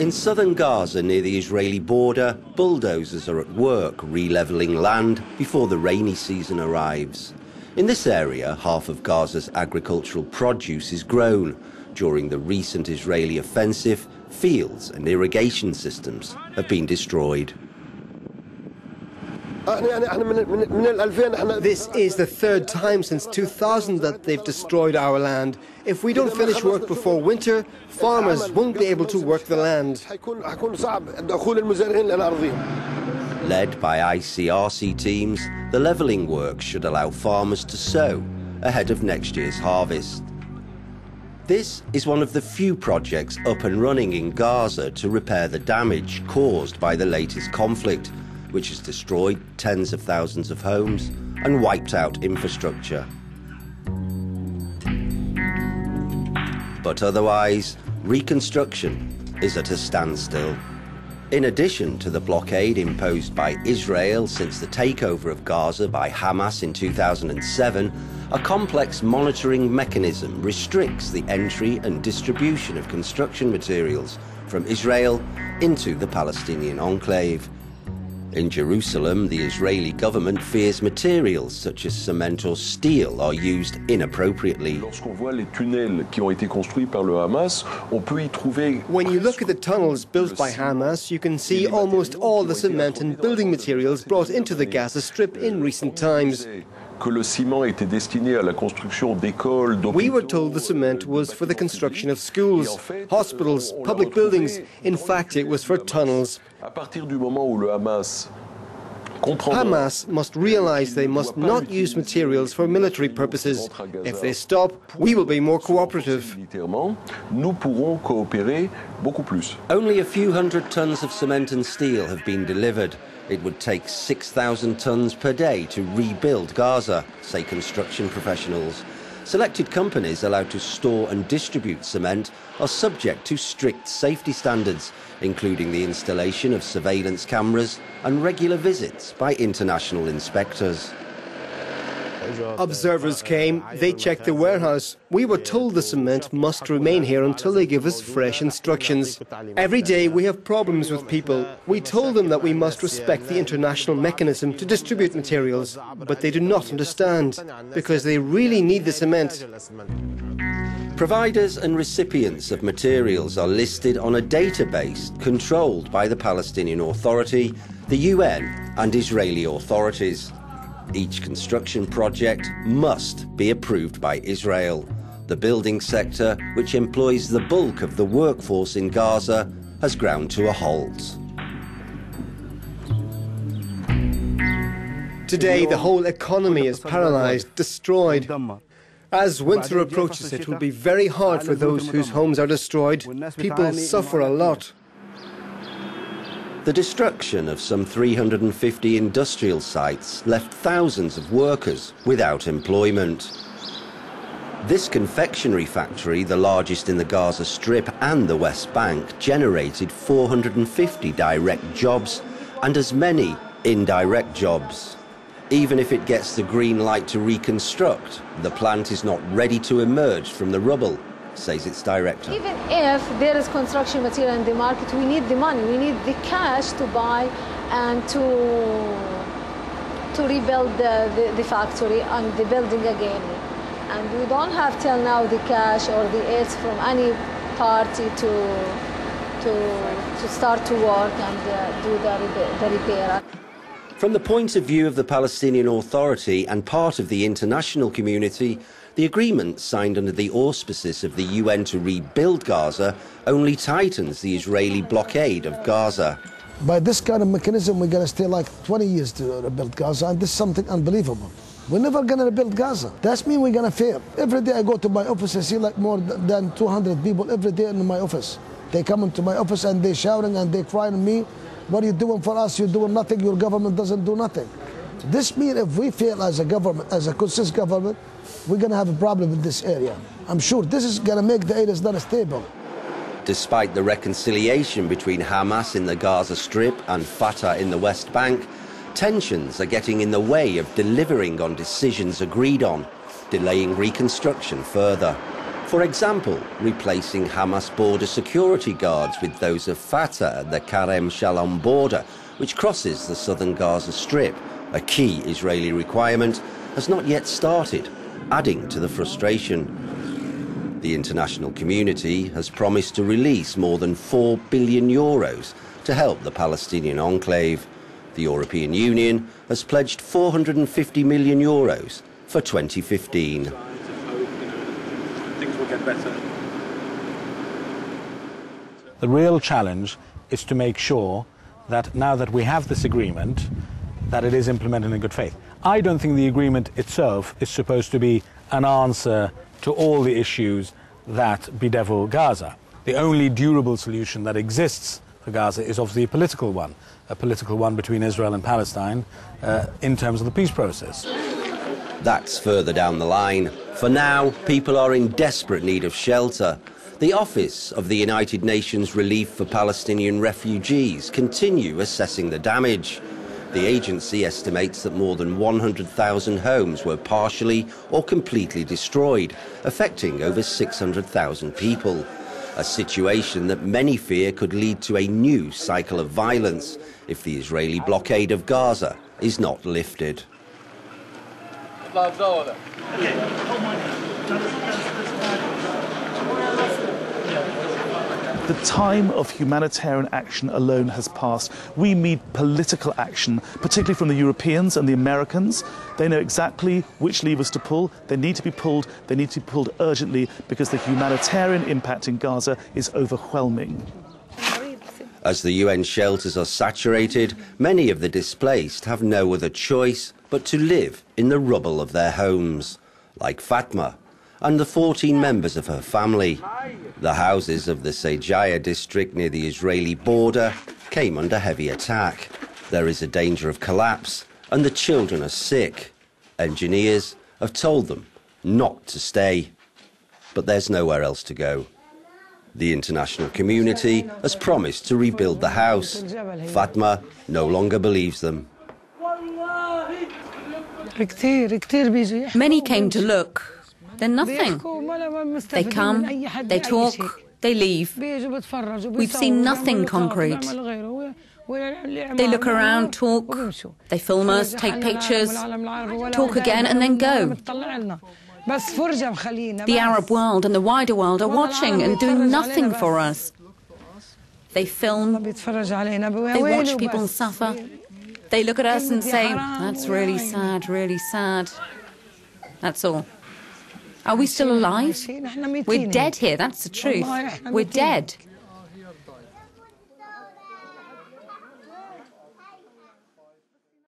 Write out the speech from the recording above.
In southern Gaza, near the Israeli border, bulldozers are at work re-levelling land before the rainy season arrives. In this area, half of Gaza's agricultural produce is grown. During the recent Israeli offensive, fields and irrigation systems have been destroyed. This is the third time since 2000 that they've destroyed our land. If we don't finish work before winter, farmers won't be able to work the land. Led by ICRC teams, the levelling work should allow farmers to sow ahead of next year's harvest. This is one of the few projects up and running in Gaza to repair the damage caused by the latest conflict, which has destroyed tens of thousands of homes and wiped out infrastructure. But otherwise, reconstruction is at a standstill. In addition to the blockade imposed by Israel since the takeover of Gaza by Hamas in 2007, a complex monitoring mechanism restricts the entry and distribution of construction materials from Israel into the Palestinian enclave. In Jerusalem, the Israeli government fears materials such as cement or steel are used inappropriately. When you look at the tunnels built by Hamas, you can see almost all the cement and building materials brought into the Gaza Strip in recent times. We were told the cement was for the construction of schools, hospitals, public buildings. In fact, it was for tunnels. Hamas must realize they must not use materials for military purposes. If they stop, we will be more cooperative. Only a few hundred tons of cement and steel have been delivered. It would take 6,000 tons per day to rebuild Gaza, say construction professionals. Selected companies allowed to store and distribute cement are subject to strict safety standards, including the installation of surveillance cameras and regular visits by international inspectors. Observers came, they checked the warehouse. We were told the cement must remain here until they give us fresh instructions. Every day we have problems with people. We told them that we must respect the international mechanism to distribute materials, but they do not understand, because they really need the cement. Providers and recipients of materials are listed on a database controlled by the Palestinian Authority, the UN and Israeli authorities. Each construction project must be approved by Israel. The building sector, which employs the bulk of the workforce in Gaza, has ground to a halt. Today, the whole economy is paralyzed, destroyed. As winter approaches, it will be very hard for those whose homes are destroyed. People suffer a lot. The destruction of some 350 industrial sites left thousands of workers without employment. This confectionery factory, the largest in the Gaza Strip and the West Bank, generated 450 direct jobs and as many indirect jobs. Even if it gets the green light to reconstruct, the plant is not ready to emerge from the rubble, says its director. Even if there is construction material in the market, we need the money, we need the cash to buy and to rebuild the factory and the building again. And we don't have till now the cash or the aids from any party to start to work and do the repair. From the point of view of the Palestinian Authority and part of the international community, the agreement signed under the auspices of the UN to rebuild Gaza only tightens the Israeli blockade of Gaza. By this kind of mechanism, we're going to stay like 20 years to rebuild Gaza, and this is something unbelievable. We're never going to rebuild Gaza. That means we're going to fail. Every day I go to my office, I see like more than 200 people every day in my office. They come into my office and they're shouting and they're crying at me. What are you doing for us? You're doing nothing. Your government doesn't do nothing. This means if we fail as a government, as a consistent government, we're going to have a problem in this area. I'm sure this is going to make the area not stable. Despite the reconciliation between Hamas in the Gaza Strip and Fatah in the West Bank, tensions are getting in the way of delivering on decisions agreed on, delaying reconstruction further. For example, replacing Hamas border security guards with those of Fatah at the Karem Shalom border, which crosses the southern Gaza Strip, a key Israeli requirement, has not yet started, adding to the frustration. The international community has promised to release more than €4 billion to help the Palestinian enclave. The European Union has pledged €450 million for 2015. Things will get better. The real challenge is to make sure that now that we have this agreement, that it is implemented in good faith. I don't think the agreement itself is supposed to be an answer to all the issues that bedevil Gaza. The only durable solution that exists for Gaza is obviously a political one between Israel and Palestine in terms of the peace process. That's further down the line. For now, people are in desperate need of shelter. The Office of the United Nations Relief for Palestinian Refugees continue assessing the damage. The agency estimates that more than 100,000 homes were partially or completely destroyed, affecting over 600,000 people. A situation that many fear could lead to a new cycle of violence if the Israeli blockade of Gaza is not lifted. The time of humanitarian action alone has passed. We need political action, particularly from the Europeans and the Americans. They know exactly which levers to pull. They need to be pulled. They need to be pulled urgently because the humanitarian impact in Gaza is overwhelming. As the UN shelters are saturated, many of the displaced have no other choice but to live in the rubble of their homes, like Fatma and the 14 members of her family. The houses of the Sejaya district near the Israeli border came under heavy attack. There is a danger of collapse, and the children are sick. Engineers have told them not to stay. But there's nowhere else to go. The international community has promised to rebuild the house. Fatma no longer believes them. Many came to look. They're nothing. They come, they talk, they leave. We've seen nothing concrete. They look around, talk, they film us, take pictures, talk again and then go. The Arab world and the wider world are watching and doing nothing for us. They film, they watch people suffer. They look at us and say, that's really sad, really sad. That's all. Are we still alive? We're dead here, that's the truth. We're dead.